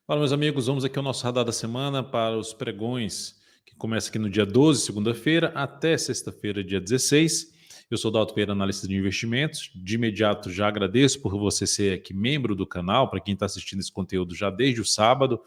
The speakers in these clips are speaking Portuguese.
Fala, meus amigos, vamos aqui ao nosso radar da semana para os pregões, que começa aqui no dia 12, segunda-feira, até sexta-feira, dia 16. Eu sou o Dalton Pereira, analista de investimentos. De imediato, já agradeço por você ser aqui membro do canal, para quem está assistindo esse conteúdo já desde o sábado.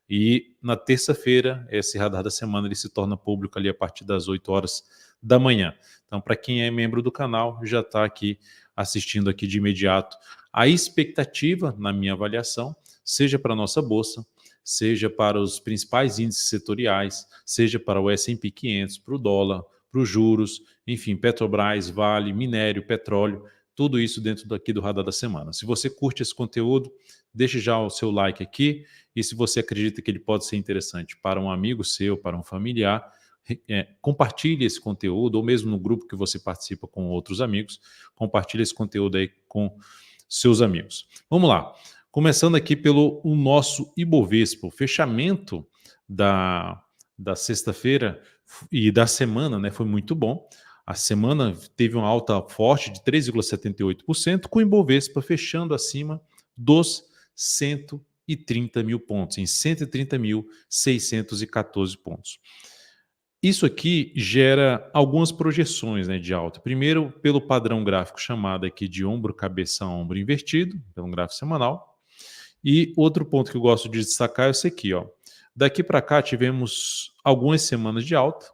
E na terça-feira, esse radar da semana ele se torna público ali a partir das 8 horas da manhã. Então, para quem é membro do canal, já está aqui assistindo aqui de imediato. A expectativa, na minha avaliação, seja para a nossa bolsa, seja para os principais índices setoriais, seja para o S&P 500, para o dólar, para os juros, enfim, Petrobras, Vale, minério, petróleo, tudo isso dentro daqui do radar da semana. Se você curte esse conteúdo, deixe já o seu like aqui, e se você acredita que ele pode ser interessante para um amigo seu, para um familiar, compartilhe esse conteúdo, ou mesmo no grupo que você participa com outros amigos, compartilhe esse conteúdo aí com seus amigos. Vamos lá. Começando aqui pelo o nosso Ibovespa, o fechamento da sexta-feira e da semana, né, foi muito bom. A semana teve uma alta forte de 3,78%, com o Ibovespa fechando acima dos 130 mil pontos, em 130.614 pontos. Isso aqui gera algumas projeções, né, de alta. Primeiro, pelo padrão gráfico chamado aqui de ombro, cabeça, ombro invertido, pelo gráfico semanal. E outro ponto que eu gosto de destacar é esse aqui, ó. Daqui para cá tivemos algumas semanas de alta,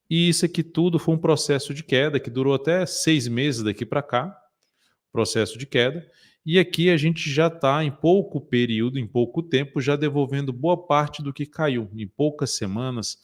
e isso aqui tudo foi um processo de queda que durou até 6 meses daqui para cá, processo de queda. E aqui a gente já está em pouco período, em pouco tempo, já devolvendo boa parte do que caiu. Em poucas semanas,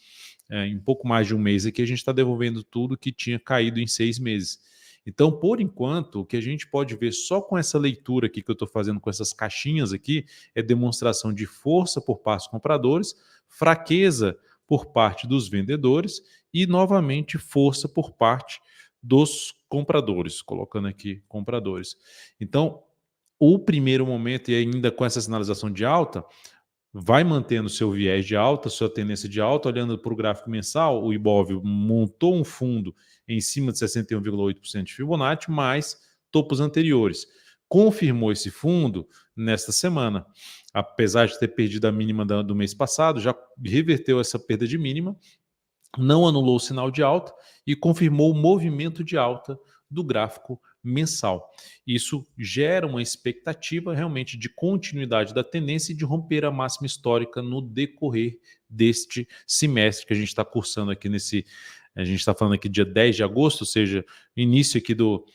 em pouco mais de um mês aqui, a gente está devolvendo tudo que tinha caído em 6 meses. Então, por enquanto, o que a gente pode ver só com essa leitura aqui que eu estou fazendo com essas caixinhas aqui é demonstração de força por parte dos compradores, fraqueza por parte dos vendedores e, novamente, força por parte dos compradores, colocando aqui compradores. Então, o primeiro momento, e ainda com essa sinalização de alta, vai mantendo seu viés de alta, sua tendência de alta, olhando para o gráfico mensal, o Ibov montou um fundo em cima de 61,8% de Fibonacci, mais topos anteriores. Confirmou esse fundo nesta semana. Apesar de ter perdido a mínima do mês passado, já reverteu essa perda de mínima, não anulou o sinal de alta e confirmou o movimento de alta do gráfico mensal. Isso gera uma expectativa realmente de continuidade da tendência e de romper a máxima histórica no decorrer deste semestre que a gente está cursando aqui nesse. A gente está falando aqui dia 10 de agosto, ou seja, início aqui do.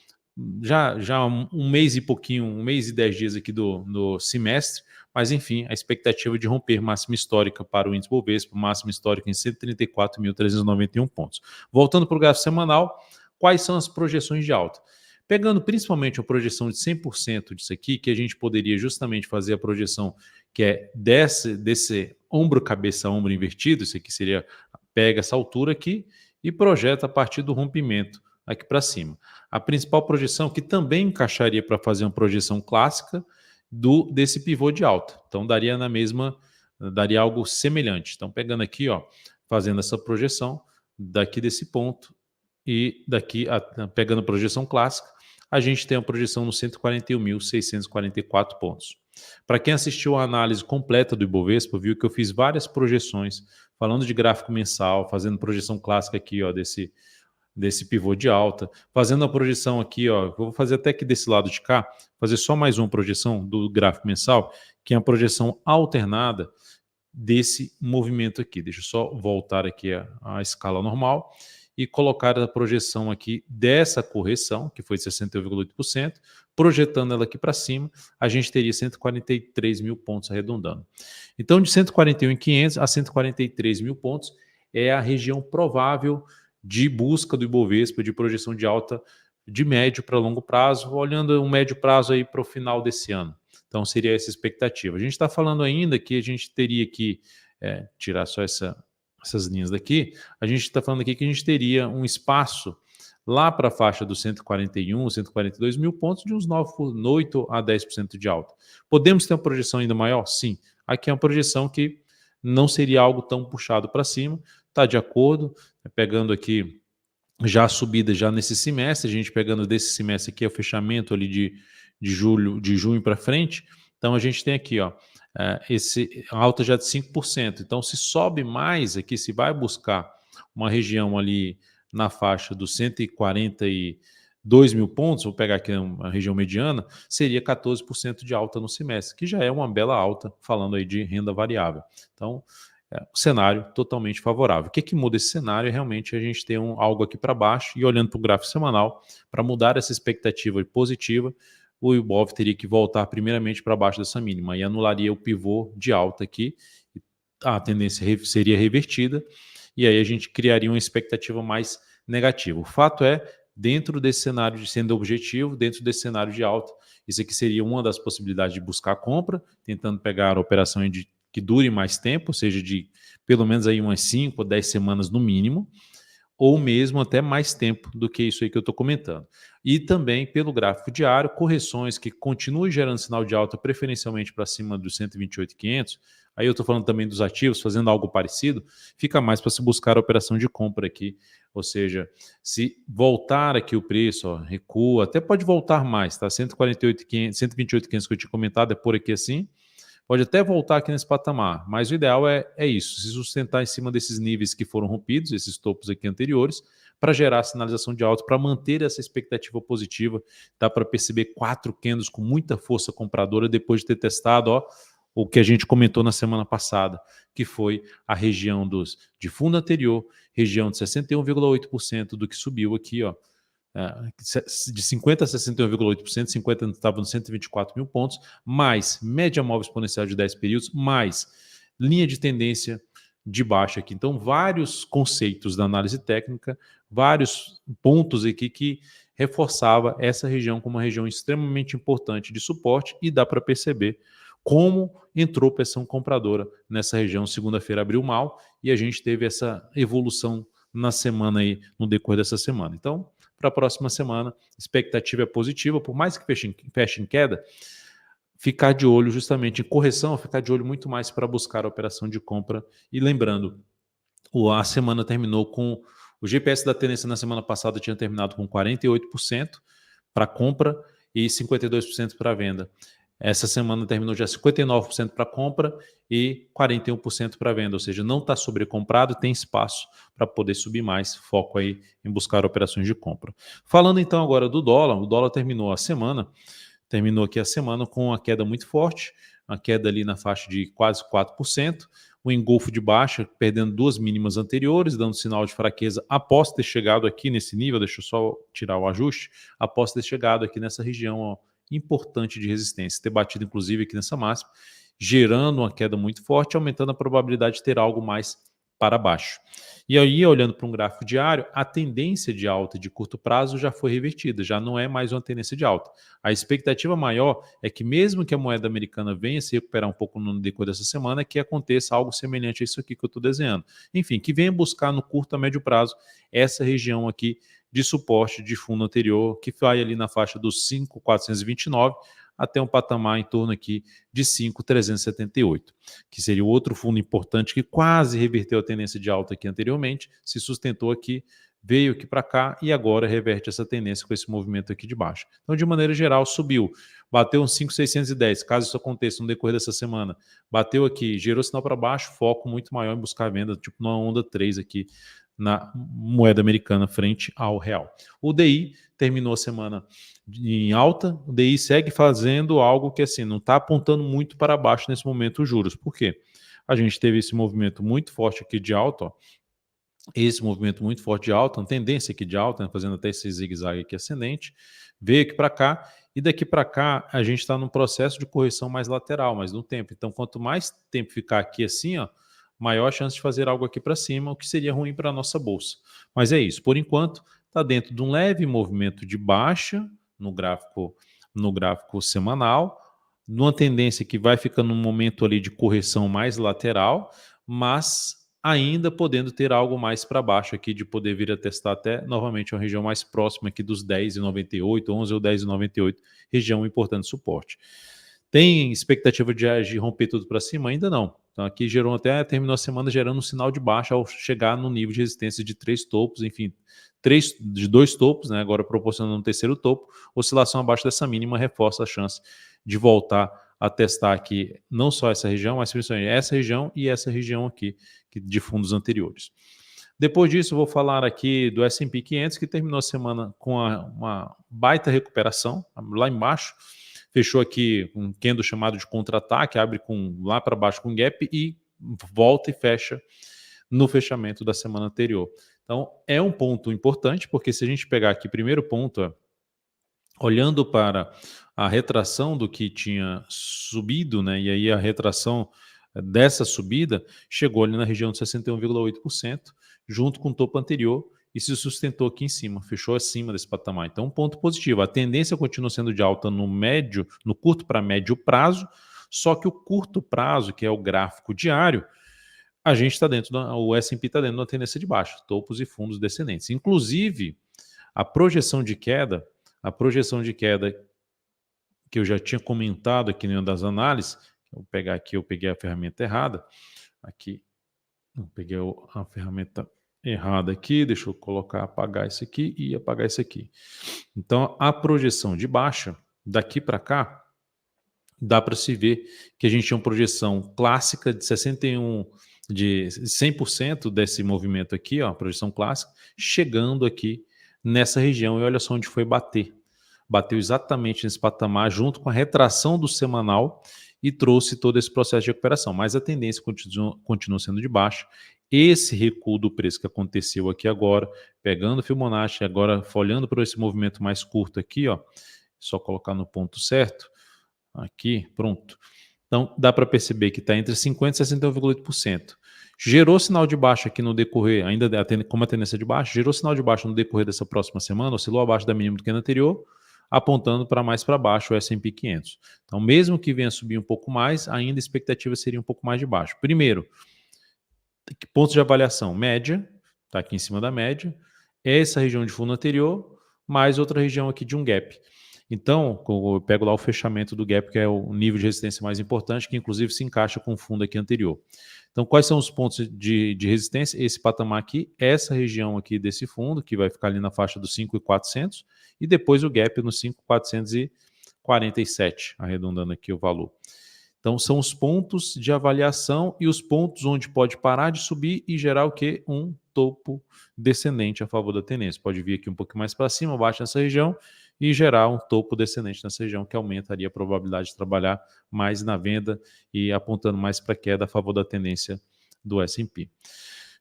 Já um mês e pouquinho, um mês e 10 dias aqui do semestre, mas enfim, a expectativa de romper máxima histórica para o índice Bovespa, máxima histórica em 134.391 pontos. Voltando para o gráfico semanal, quais são as projeções de alta? Pegando principalmente a projeção de 100% disso aqui, que a gente poderia justamente fazer a projeção que é desse ombro, cabeça, ombro invertido, isso aqui seria, pega essa altura aqui e projeta a partir do rompimento aqui para cima. A principal projeção que também encaixaria para fazer uma projeção clássica desse pivô de alta. Então daria algo semelhante. Então pegando aqui, ó, fazendo essa projeção daqui desse ponto e daqui pegando a projeção clássica, a gente tem a projeção nos 141.644 pontos. Para quem assistiu a análise completa do Ibovespa, viu que eu fiz várias projeções falando de gráfico mensal, fazendo projeção clássica aqui, ó, desse pivô de alta, fazendo a projeção aqui, ó, eu vou fazer até aqui desse lado de cá, fazer só mais uma projeção do gráfico mensal, que é a projeção alternada desse movimento aqui. Deixa eu só voltar aqui a escala normal e colocar a projeção aqui dessa correção, que foi de 61,8%, projetando ela aqui para cima, a gente teria 143 mil pontos arredondando. Então, de 141.500 a 143 mil pontos é a região provável de busca do Ibovespa, de projeção de alta de médio para longo prazo, olhando um médio prazo aí para o final desse ano. Então, seria essa expectativa. A gente está falando ainda que a gente teria que tirar só essas linhas daqui, a gente está falando aqui que a gente teria um espaço lá para a faixa dos 141, 142 mil pontos de uns 8 a 10% de alta. Podemos ter uma projeção ainda maior? Sim. Aqui é uma projeção que não seria algo tão puxado para cima, está de acordo, pegando aqui já a subida já nesse semestre, a gente pegando desse semestre aqui, é o fechamento ali de junho para frente, então a gente tem aqui, ó, esse alta já de 5%. Então, se sobe mais aqui, se vai buscar uma região ali na faixa dos 142 mil pontos, vou pegar aqui uma região mediana, seria 14% de alta no semestre, que já é uma bela alta, falando aí de renda variável. Então, o cenário totalmente favorável. O que, que muda esse cenário? Realmente a gente tem algo aqui para baixo e olhando para o gráfico semanal, para mudar essa expectativa positiva, o Ibov teria que voltar primeiramente para baixo dessa mínima e anularia o pivô de alta aqui, a tendência seria revertida e aí a gente criaria uma expectativa mais negativa. O fato é, dentro desse cenário de sendo objetivo, dentro desse cenário de alta, isso aqui seria uma das possibilidades de buscar compra, tentando pegar a operação que dure mais tempo, ou seja, de pelo menos aí umas 5 ou 10 semanas no mínimo, ou mesmo até mais tempo do que isso aí que eu estou comentando. E também pelo gráfico diário, correções que continuem gerando sinal de alta, preferencialmente para cima dos 128.500, aí eu estou falando também dos ativos, fazendo algo parecido, fica mais para se buscar a operação de compra aqui, ou seja, se voltar aqui o preço, ó, recua, até pode voltar mais, tá? 148.500, 128.500 que eu tinha comentado, é por aqui assim, pode até voltar aqui nesse patamar, mas o ideal é isso, se sustentar em cima desses níveis que foram rompidos, esses topos aqui anteriores, para gerar sinalização de alta, para manter essa expectativa positiva. Dá para perceber 4 candles com muita força compradora depois de ter testado, ó, o que a gente comentou na semana passada, que foi a região de fundo anterior, região de 61,8% do que subiu aqui, ó, de 50% a 61,8%, 50% estava nos 124 mil pontos, mais média móvel exponencial de 10 períodos, mais linha de tendência de baixa aqui. Então, vários conceitos da análise técnica, vários pontos aqui que reforçava essa região como uma região extremamente importante de suporte e dá para perceber como entrou pressão compradora nessa região. Segunda-feira abriu mal e a gente teve essa evolução na semana aí, no decorrer dessa semana. Então, para a próxima semana, expectativa é positiva, por mais que feche em queda, ficar de olho justamente em correção, ficar de olho muito mais para buscar a operação de compra. E lembrando, a semana terminou com o GPS da tendência na semana passada tinha terminado com 48% para compra e 52% para venda. Essa semana terminou já 59% para compra e 41% para venda, ou seja, não está sobrecomprado, tem espaço para poder subir mais, foco aí em buscar operações de compra. Falando então agora do dólar, o dólar terminou aqui a semana com uma queda muito forte, uma queda ali na faixa de quase 4%, um engolfo de baixa, perdendo duas mínimas anteriores, dando sinal de fraqueza após ter chegado aqui nesse nível, deixa eu só tirar o ajuste, após ter chegado aqui nessa região, ó, importante de resistência, ter batido inclusive aqui nessa máxima, gerando uma queda muito forte, aumentando a probabilidade de ter algo mais para baixo. E aí, olhando para um gráfico diário, a tendência de alta de curto prazo já foi revertida, já não é mais uma tendência de alta. A expectativa maior é que mesmo que a moeda americana venha se recuperar um pouco no decorrer dessa semana, que aconteça algo semelhante a isso aqui que eu estou desenhando. Enfim, que venha buscar no curto a médio prazo essa região aqui de suporte de fundo anterior, que vai ali na faixa dos 5.429 até um patamar em torno aqui de 5.378, que seria o outro fundo importante que quase reverteu a tendência de alta aqui anteriormente, se sustentou aqui, veio aqui para cá e agora reverte essa tendência com esse movimento aqui de baixo. Então, de maneira geral, subiu, bateu uns 5.610, caso isso aconteça no decorrer dessa semana, bateu aqui, gerou sinal para baixo, foco muito maior em buscar venda, tipo numa onda 3 aqui, na moeda americana frente ao real. O DI terminou a semana em alta, o DI segue fazendo algo que assim não está apontando muito para baixo nesse momento os juros. Por quê? A gente teve esse movimento muito forte aqui de alta, ó, esse movimento muito forte de alta, uma tendência aqui de alta, né, fazendo até esse zigue-zague aqui ascendente, veio aqui para cá, e daqui para cá a gente está num processo de correção mais lateral, mais no tempo. Então, quanto mais tempo ficar aqui assim, ó, maior a chance de fazer algo aqui para cima, o que seria ruim para a nossa bolsa. Mas é isso, por enquanto, está dentro de um leve movimento de baixa no gráfico semanal, numa tendência que vai ficando num momento ali de correção mais lateral, mas ainda podendo ter algo mais para baixo aqui, de poder vir a testar até novamente uma região mais próxima aqui dos 10,98, 11 ou 10,98, região importante de suporte. Tem expectativa de agir romper tudo para cima? Ainda não. Então aqui gerou até, terminou a semana gerando um sinal de baixa ao chegar no nível de resistência de 3 topos, enfim, de 2 topos, né, agora proporcionando um terceiro topo, oscilação abaixo dessa mínima reforça a chance de voltar a testar aqui não só essa região, mas principalmente essa região e essa região aqui de fundos anteriores. Depois disso, eu vou falar aqui do S&P 500, que terminou a semana com uma baita recuperação, lá embaixo, fechou aqui um candle chamado de contra-ataque, abre lá para baixo com gap e volta e fecha no fechamento da semana anterior. Então, é um ponto importante, porque se a gente pegar aqui, primeiro ponto, olhando para a retração do que tinha subido, né, e aí a retração dessa subida chegou ali na região de 61,8%, junto com o topo anterior, e se sustentou aqui em cima, fechou acima desse patamar. Então, um ponto positivo. A tendência continua sendo de alta no curto para médio prazo, só que o curto prazo, que é o gráfico diário, a gente está o S&P está dentro de uma tendência de baixa, topos e fundos descendentes. Inclusive, a projeção de queda que eu já tinha comentado aqui em uma das análises, vou pegar aqui, eu peguei a ferramenta errada, aqui, eu peguei a ferramenta errada aqui, deixa eu colocar, apagar isso aqui e apagar isso aqui. Então, a projeção de baixa, daqui para cá, dá para se ver que a gente tinha uma projeção clássica de 100% desse movimento aqui, ó, a projeção clássica, chegando aqui nessa região, e olha só onde foi bater. Bateu exatamente nesse patamar, junto com a retração do semanal, e trouxe todo esse processo de recuperação. Mas a tendência continua sendo de baixa. Esse recuo do preço que aconteceu aqui agora, pegando o Fibonacci, agora olhando para esse movimento mais curto aqui, ó, só colocar no ponto certo, aqui, pronto. Então, dá para perceber que está entre 50% e 61,8%. Gerou sinal de baixa aqui no decorrer, ainda como a tendência de baixa, gerou sinal de baixa no decorrer dessa próxima semana, oscilou abaixo da mínima do que anterior, apontando para mais para baixo o S&P 500. Então, mesmo que venha subir um pouco mais, ainda a expectativa seria um pouco mais de baixo. Primeiro, pontos de avaliação, média, está aqui em cima da média, essa região de fundo anterior, mais outra região aqui de um gap. Então, eu pego lá o fechamento do gap, que é o nível de resistência mais importante, que inclusive se encaixa com o fundo aqui anterior. Então, quais são os pontos de resistência? Esse patamar aqui, essa região aqui desse fundo, que vai ficar ali na faixa dos 5.400, e depois o gap no 5.447, arredondando aqui o valor. Então, são os pontos de avaliação e os pontos onde pode parar de subir e gerar o quê? Um topo descendente a favor da tendência. Pode vir aqui um pouco mais para cima, abaixo nessa região, e gerar um topo descendente nessa região, que aumentaria a probabilidade de trabalhar mais na venda e apontando mais para a queda a favor da tendência do S&P.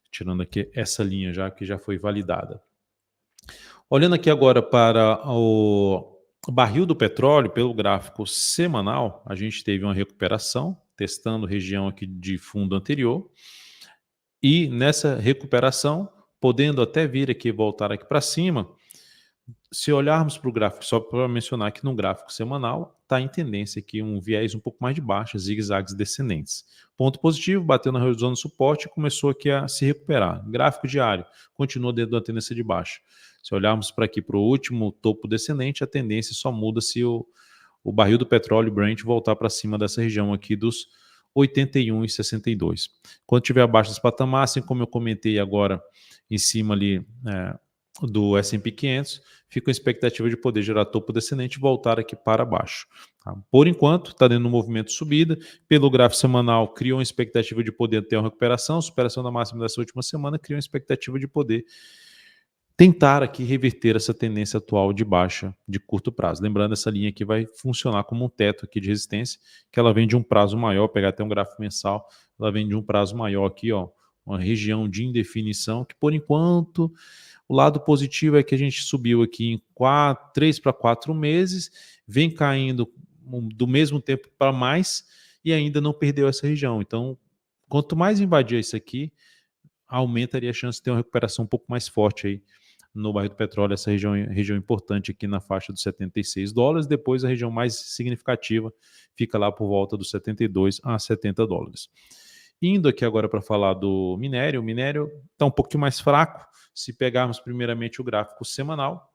Tirando aqui essa linha já, que já foi validada. Olhando aqui agora para o barril do petróleo, pelo gráfico semanal, a gente teve uma recuperação, testando região aqui de fundo anterior, e nessa recuperação, podendo até vir aqui, voltar aqui para cima, se olharmos para o gráfico, só para mencionar que no gráfico semanal está em tendência aqui um viés um pouco mais de baixa, zigue-zagues descendentes. Ponto positivo, bateu na zona de suporte e começou aqui a se recuperar. Gráfico diário continua dentro da tendência de baixa. Se olharmos para aqui para o último topo descendente, a tendência só muda se o barril do petróleo Brent voltar para cima dessa região aqui dos 81,62. Quando tiver abaixo desse patamar, assim como eu comentei agora em cima ali do S&P 500, fica a expectativa de poder gerar topo descendente e voltar aqui para baixo. Tá? Por enquanto, está dentro do movimento de subida. Pelo gráfico semanal, criou uma expectativa de poder ter uma recuperação, superação da máxima dessa última semana, criou uma expectativa de poder tentar aqui reverter essa tendência atual de baixa de curto prazo. Lembrando, essa linha aqui vai funcionar como um teto aqui de resistência, que ela vem de um prazo maior, pegar até um gráfico mensal, ela vem de um prazo maior aqui, ó, uma região de indefinição, que por enquanto o lado positivo é que a gente subiu aqui em 3 para 4 meses, vem caindo do mesmo tempo para mais e ainda não perdeu essa região. Então, quanto mais invadir isso aqui, aumentaria a chance de ter uma recuperação um pouco mais forte aí no barril do petróleo, essa região importante aqui na faixa dos $76, depois a região mais significativa fica lá por volta dos $72 a $70. Indo aqui agora para falar do minério, o minério está um pouquinho mais fraco, se pegarmos primeiramente o gráfico semanal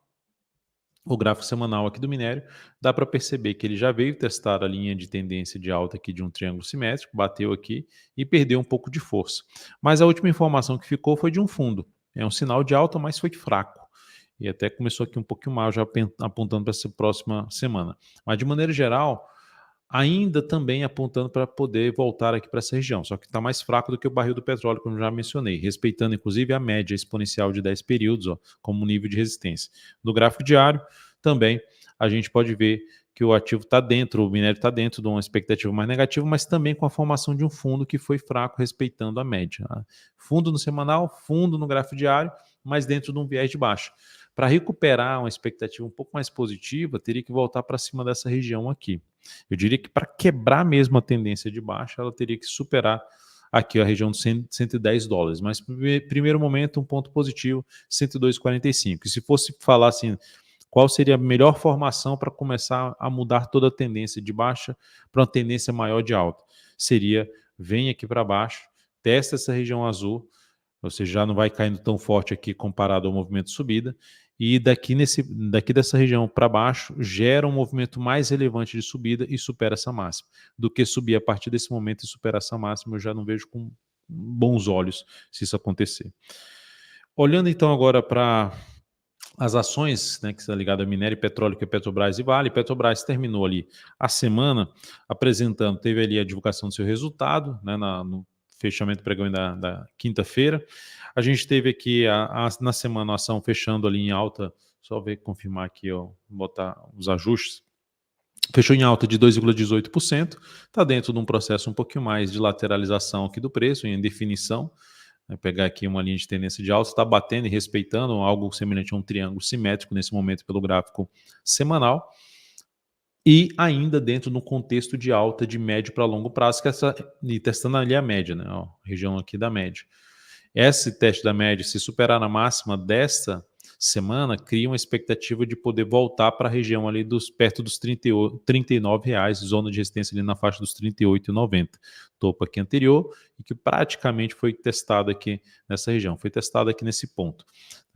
aqui do minério, dá para perceber que ele já veio testar a linha de tendência de alta aqui de um triângulo simétrico, bateu aqui e perdeu um pouco de força. Mas a última informação que ficou foi de um fundo. É um sinal de alta, mas foi fraco. E até começou aqui um pouquinho mal, já apontando para essa próxima semana. Mas de maneira geral, ainda também apontando para poder voltar aqui para essa região, só que está mais fraco do que o barril do petróleo, como já mencionei, respeitando inclusive a média exponencial de 10 períodos, ó, como nível de resistência. No gráfico diário, também a gente pode ver que o ativo está dentro, o minério está dentro de uma expectativa mais negativa, mas também com a formação de um fundo que foi fraco, respeitando a média. Tá? Fundo no semanal, fundo no gráfico diário, mas dentro de um viés de baixa. Para recuperar uma expectativa um pouco mais positiva, teria que voltar para cima dessa região aqui. Eu diria que para quebrar mesmo a tendência de baixa, ela teria que superar aqui a região de $110. Mas primeiro momento, um ponto positivo, 102,45. E se fosse falar assim, qual seria a melhor formação para começar a mudar toda a tendência de baixa para uma tendência maior de alta? Seria, vem aqui para baixo, testa essa região azul, ou seja, já não vai caindo tão forte aqui comparado ao movimento de subida, e daqui dessa região para baixo gera um movimento mais relevante de subida e supera essa máxima. Do que subir a partir desse momento e superar essa máxima, eu já não vejo com bons olhos se isso acontecer. Olhando então agora para as ações, né, que está ligada a minério e petróleo, que é Petrobras e Vale. Petrobras terminou ali a semana apresentando, teve ali a divulgação do seu resultado, né, no fechamento do pregão da quinta-feira. A gente teve aqui na semana a ação fechando ali em alta, só ver, confirmar aqui, ó, botar os ajustes. Fechou em alta de 2,18%, está dentro de um processo um pouquinho mais de lateralização aqui do preço, em definição. Vai pegar aqui uma linha de tendência de alta, está batendo e respeitando algo semelhante a um triângulo simétrico nesse momento pelo gráfico semanal, e ainda dentro do contexto de alta de médio para longo prazo, que e testando ali a média, né, ó, região aqui da média. Esse teste da média, se superar na máxima desta semana, cria uma expectativa de poder voltar para a região ali perto dos R$ 39, zona de resistência ali na faixa dos R$ 38,90. Topo aqui anterior e que praticamente foi testado aqui nessa região, foi testado aqui nesse ponto.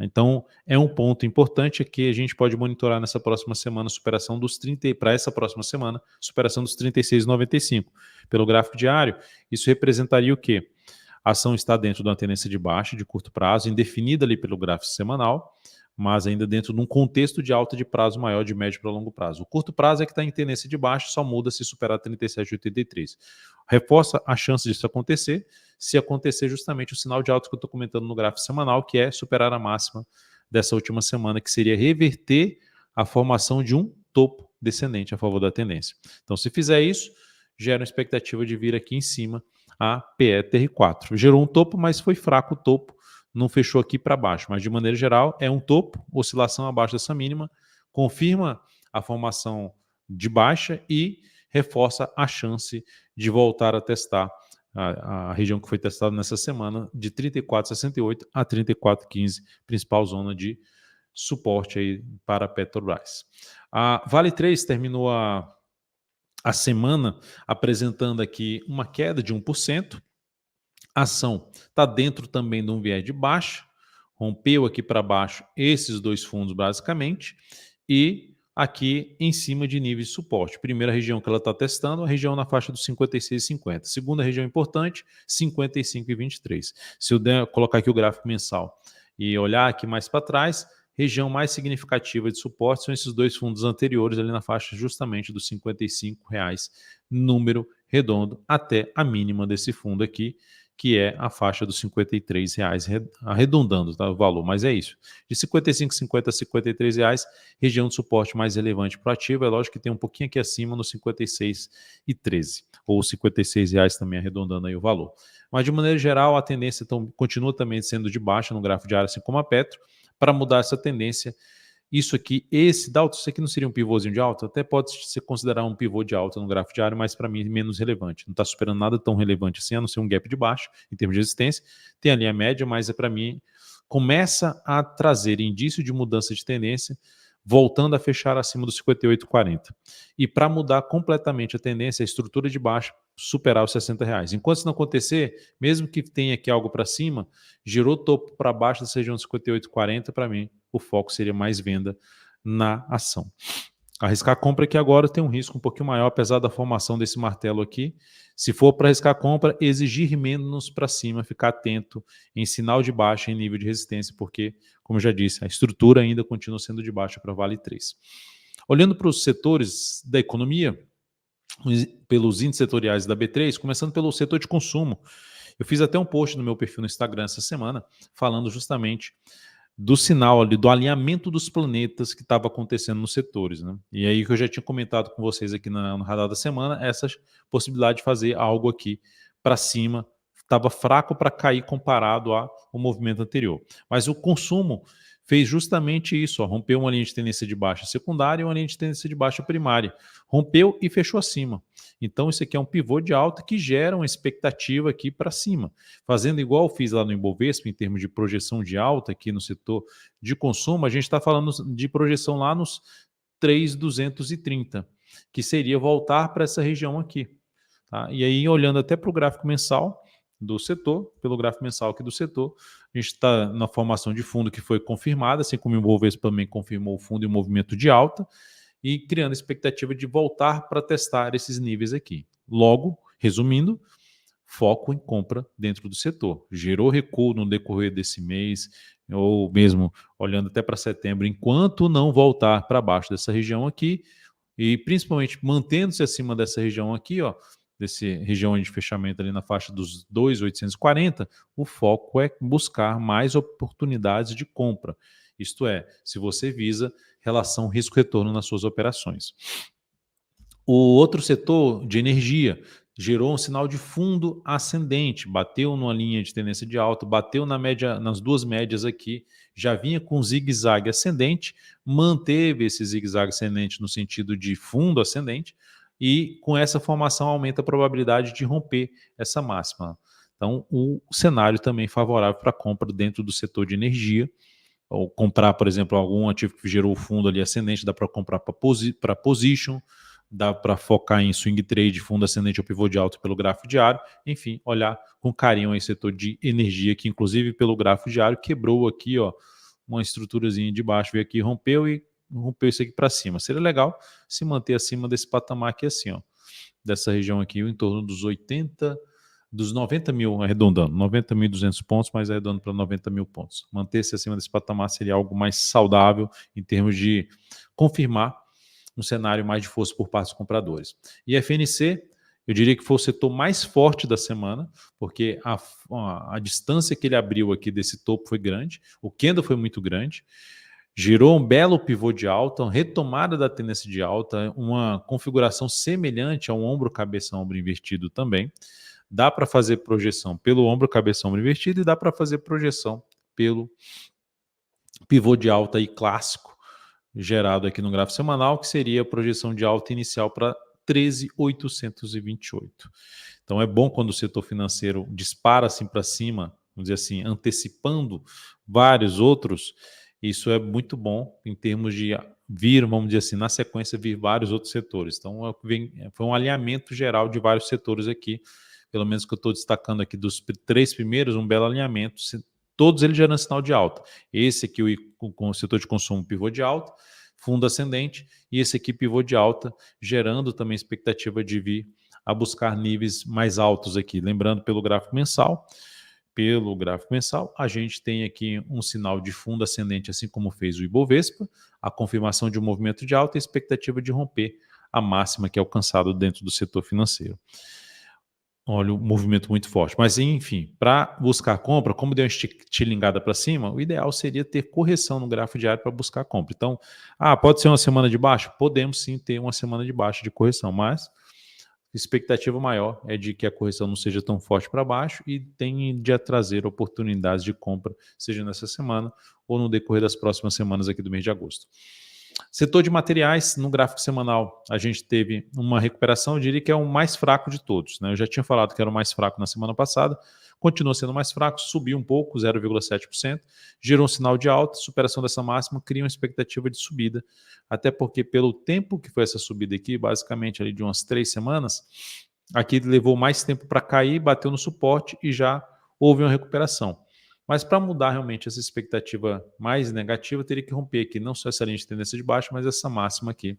Então, é um ponto importante que a gente pode monitorar nessa próxima semana, superação dos 30, para essa próxima semana, superação dos 36,95. Pelo gráfico diário, isso representaria o quê? A ação está dentro de uma tendência de baixa de curto prazo, indefinida ali pelo gráfico semanal, mas ainda dentro de um contexto de alta de prazo maior de médio para longo prazo. O curto prazo é que está em tendência de baixa, só muda se superar 37,83. Reforça a chance disso acontecer, se acontecer justamente o sinal de alta que eu estou comentando no gráfico semanal, que é superar a máxima dessa última semana, que seria reverter a formação de um topo descendente a favor da tendência. Então, se fizer isso, gera uma expectativa de vir aqui em cima a PETR4. Gerou um topo, mas foi fraco o topo, não fechou aqui para baixo, mas de maneira geral é um topo, oscilação abaixo dessa mínima, confirma a formação de baixa e reforça a chance de voltar a testar a região que foi testada nessa semana de 34,68 a 34,15, principal zona de suporte aí para a Petrobras. A Vale 3 terminou a semana apresentando aqui uma queda de 1%. A ação está dentro também de um viés de baixa, rompeu aqui para baixo esses dois fundos basicamente, e aqui em cima de níveis de suporte. Primeira região que ela está testando, a região na faixa dos 56,50. Segunda região importante, 55,23. Se eu colocar aqui o gráfico mensal e olhar aqui mais para trás, região mais significativa de suporte são esses dois fundos anteriores ali na faixa justamente dos R$ 55,00, número redondo, até a mínima desse fundo aqui, que é a faixa dos R$ 53,00, arredondando, tá, o valor, mas é isso. De 55,50 a R$ 53,00, região de suporte mais relevante para o ativo, é lógico que tem um pouquinho aqui acima no 56,13, ou R$ 56,00 também arredondando aí o valor. Mas de maneira geral, a tendência continua também sendo de baixa no gráfico diário, assim como a Petro. Para mudar essa tendência, isso aqui não seria um pivôzinho de alta? Até pode ser considerado um pivô de alta no gráfico diário, mas para mim menos relevante. Não está superando nada tão relevante assim, a não ser um gap de baixo em termos de resistência. Tem ali a média, mas para mim começa a trazer indício de mudança de tendência, voltando a fechar acima dos 58,40. E para mudar completamente a tendência, a estrutura de baixo superar os R$ 60. Enquanto isso não acontecer, mesmo que tenha aqui algo para cima, girou topo para baixo dessa região de 58,40, para mim o foco seria mais venda na ação. Arriscar compra aqui agora tem um risco um pouquinho maior, apesar da formação desse martelo aqui. Se for para arriscar compra, exigir menos para cima, ficar atento em sinal de baixa em nível de resistência, porque, como eu já disse, a estrutura ainda continua sendo de baixa para Vale 3. Olhando para os setores da economia, pelos índices setoriais da B3, começando pelo setor de consumo. Eu fiz até um post no meu perfil no Instagram essa semana, falando justamente do sinal ali, do alinhamento dos planetas que estava acontecendo nos setores, né? E aí que eu já tinha comentado com vocês aqui no Radar da Semana, essa possibilidade de fazer algo aqui para cima, estava fraco para cair comparado ao movimento anterior. Mas o consumo fez justamente isso, ó, rompeu uma linha de tendência de baixa secundária e uma linha de tendência de baixa primária. Rompeu e fechou acima. Então isso aqui é um pivô de alta que gera uma expectativa aqui para cima. Fazendo igual eu fiz lá no Ibovespa, em termos de projeção de alta aqui no setor de consumo, a gente está falando de projeção lá nos 3.230, que seria voltar para essa região aqui. Tá? E aí, olhando até para o gráfico mensal do setor, pelo gráfico mensal aqui do setor, a gente está na formação de fundo que foi confirmada, assim como o Ibovespa também confirmou o fundo em movimento de alta, e criando expectativa de voltar para testar esses níveis aqui. Logo, resumindo, foco em compra dentro do setor. Gerou recuo no decorrer desse mês, ou mesmo olhando até para setembro, enquanto não voltar para baixo dessa região aqui, e principalmente mantendo-se acima dessa região aqui, ó, desse região de fechamento ali na faixa dos 2.840, o foco é buscar mais oportunidades de compra. Isto é, se você visa relação risco-retorno nas suas operações. O outro setor de energia gerou um sinal de fundo ascendente, bateu numa linha de tendência de alta, bateu na média, nas duas médias aqui, já vinha com zigue-zague ascendente, manteve esse zigue-zague ascendente no sentido de fundo ascendente, e com essa formação aumenta a probabilidade de romper essa máxima. Então, o cenário também favorável para compra dentro do setor de energia, ou comprar, por exemplo, algum ativo que gerou fundo ali ascendente, dá para comprar para position, dá para focar em swing trade, fundo ascendente ou pivô de alta pelo gráfico diário, enfim, olhar com carinho esse setor de energia, que inclusive pelo gráfico diário quebrou aqui, ó, uma estruturazinha de baixo, veio aqui, rompeu isso aqui para cima. Seria legal se manter acima desse patamar aqui assim, ó, dessa região aqui, em torno dos 80, dos 90 mil, arredondando, 90.200 pontos, mas arredondando para 90 mil pontos. Manter-se acima desse patamar seria algo mais saudável em termos de confirmar um cenário mais de força por parte dos compradores. E FNC, eu diria que foi o setor mais forte da semana, porque a distância que ele abriu aqui desse topo foi grande, o candle foi muito grande, gerou um belo pivô de alta, uma retomada da tendência de alta, uma configuração semelhante ao ombro, cabeça, ombro invertido também. Dá para fazer projeção pelo ombro, cabeça, ombro invertido, e dá para fazer projeção pelo pivô de alta aí clássico, gerado aqui no gráfico semanal, que seria a projeção de alta inicial para 13.828. Então é bom quando o setor financeiro dispara assim para cima, vamos dizer assim, antecipando vários outros. Isso é muito bom em termos de vir, vamos dizer assim, na sequência, vir vários outros setores. Então foi um alinhamento geral de vários setores aqui, pelo menos que eu estou destacando aqui dos três primeiros, um belo alinhamento, todos eles gerando sinal de alta. Esse aqui, com o setor de consumo, pivô de alta, fundo ascendente, e esse aqui, pivô de alta, gerando também expectativa de vir a buscar níveis mais altos aqui. Lembrando, pelo gráfico mensal, a gente tem aqui um sinal de fundo ascendente, assim como fez o Ibovespa, a confirmação de um movimento de alta e a expectativa de romper a máxima que é alcançado dentro do setor financeiro. Olha, um movimento muito forte. Mas, enfim, para buscar compra, como deu uma estilingada para cima, o ideal seria ter correção no gráfico diário para buscar compra. Então, pode ser uma semana de baixa? Podemos sim ter uma semana de baixa de correção, mas a expectativa maior é de que a correção não seja tão forte para baixo e tende a trazer oportunidades de compra, seja nessa semana ou no decorrer das próximas semanas aqui do mês de agosto. Setor de materiais, no gráfico semanal, a gente teve uma recuperação, eu diria que é o mais fraco de todos, né? Eu já tinha falado que era o mais fraco na semana passada, continua sendo mais fraco, subiu um pouco, 0,7%, gerou um sinal de alta, superação dessa máxima, cria uma expectativa de subida, até porque pelo tempo que foi essa subida aqui, basicamente ali de umas 3 semanas, aqui levou mais tempo para cair, bateu no suporte e já houve uma recuperação. Mas para mudar realmente essa expectativa mais negativa, teria que romper aqui não só essa linha de tendência de baixo, mas essa máxima aqui,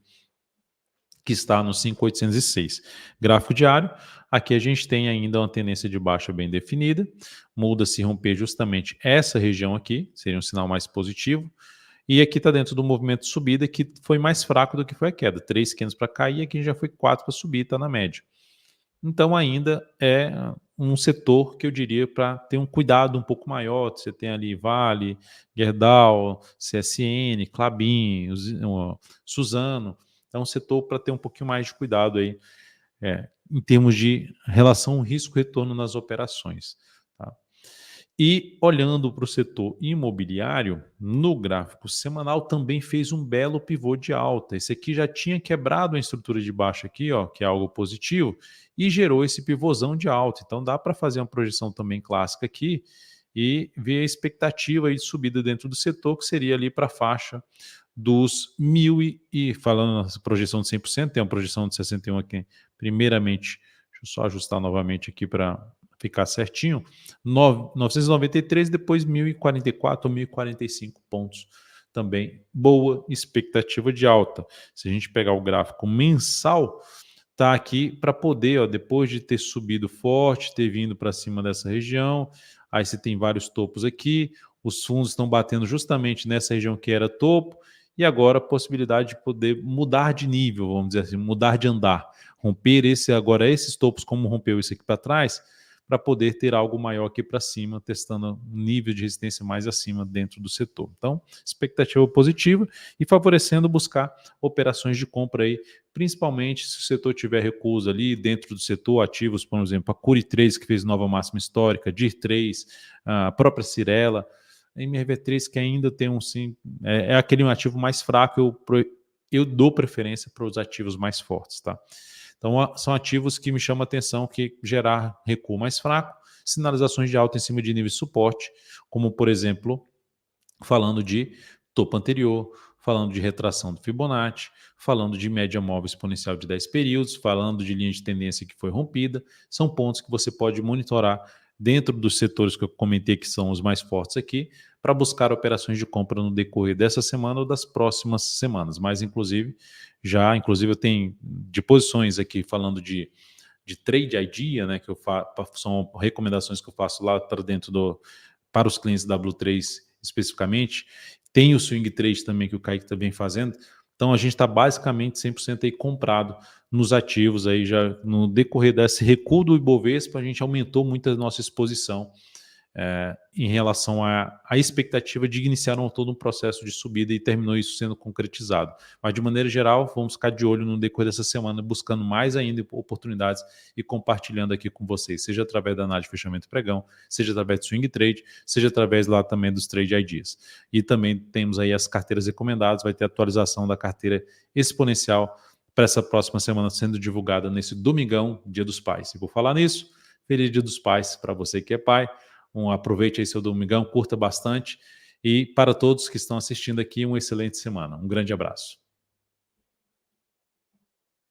que está no 5.806. Gráfico diário, aqui a gente tem ainda uma tendência de baixa bem definida, muda se romper justamente essa região aqui, seria um sinal mais positivo, E aqui está dentro do movimento de subida que foi mais fraco do que foi a queda. 3 candles para cair, aqui já foi 4 para subir, está na média. Então ainda é um setor que eu diria para ter um cuidado um pouco maior. Você tem ali Vale, Gerdau, CSN, Klabin, Suzano. É um setor para ter um pouquinho mais de cuidado aí, em termos de relação risco-retorno nas operações. Tá? E olhando para o setor imobiliário, no gráfico semanal também fez um belo pivô de alta. Esse aqui já tinha quebrado a estrutura de baixo aqui, ó, que é algo positivo, e gerou esse pivôzão de alta. Então dá para fazer uma projeção também clássica aqui e ver a expectativa aí de subida dentro do setor, que seria ali para a faixa dos 1.000 e falando na projeção de 100%, tem uma projeção de 61 aqui, primeiramente, deixa eu só ajustar novamente aqui para ficar certinho, 993, depois 1.044 ou 1.045 pontos. Também boa expectativa de alta. Se a gente pegar o gráfico mensal, tá aqui para poder, ó, depois de ter subido forte, ter vindo para cima dessa região, aí você tem vários topos aqui, os fundos estão batendo justamente nessa região que era topo, e agora a possibilidade de poder mudar de nível, vamos dizer assim, mudar de andar, romper esses topos como rompeu esse aqui para trás, para poder ter algo maior aqui para cima, testando um nível de resistência mais acima dentro do setor. Então, expectativa positiva e favorecendo buscar operações de compra aí, principalmente se o setor tiver recuos ali dentro do setor, ativos, por exemplo, a Cury 3, que fez nova máxima histórica, DIR 3, a própria Cirela, a MRV3, que ainda tem um sim, é aquele ativo mais fraco, eu dou preferência para os ativos mais fortes, tá? Então, são ativos que me chamam a atenção, que gerar recuo mais fraco, sinalizações de alta em cima de nível de suporte, como, por exemplo, falando de topo anterior, falando de retração do Fibonacci, falando de média móvel exponencial de 10 períodos, falando de linha de tendência que foi rompida, são pontos que você pode monitorar dentro dos setores que eu comentei que são os mais fortes aqui, para buscar operações de compra no decorrer dessa semana ou das próximas semanas. Mas, inclusive eu tenho de posições aqui falando de trade idea, né, que são recomendações que eu faço lá para dentro para os clientes W3 especificamente. Tem o swing trade também que o Kaique está bem fazendo. Então a gente está basicamente 100% aí comprado nos ativos aí já no decorrer desse recuo do Ibovespa, a gente aumentou muito a nossa exposição em relação à expectativa de iniciar todo um processo de subida e terminou isso sendo concretizado. Mas, de maneira geral, vamos ficar de olho no decorrer dessa semana, buscando mais ainda oportunidades e compartilhando aqui com vocês, seja através da análise de fechamento pregão, seja através do swing trade, seja através lá também dos trade ideas. E também temos aí as carteiras recomendadas, vai ter atualização da carteira exponencial para essa próxima semana sendo divulgada nesse domingão, Dia dos Pais. E por falar nisso, feliz Dia dos Pais para você que é pai. Aproveite aí seu domingão, curta bastante e para todos que estão assistindo aqui, uma excelente semana. Um grande abraço.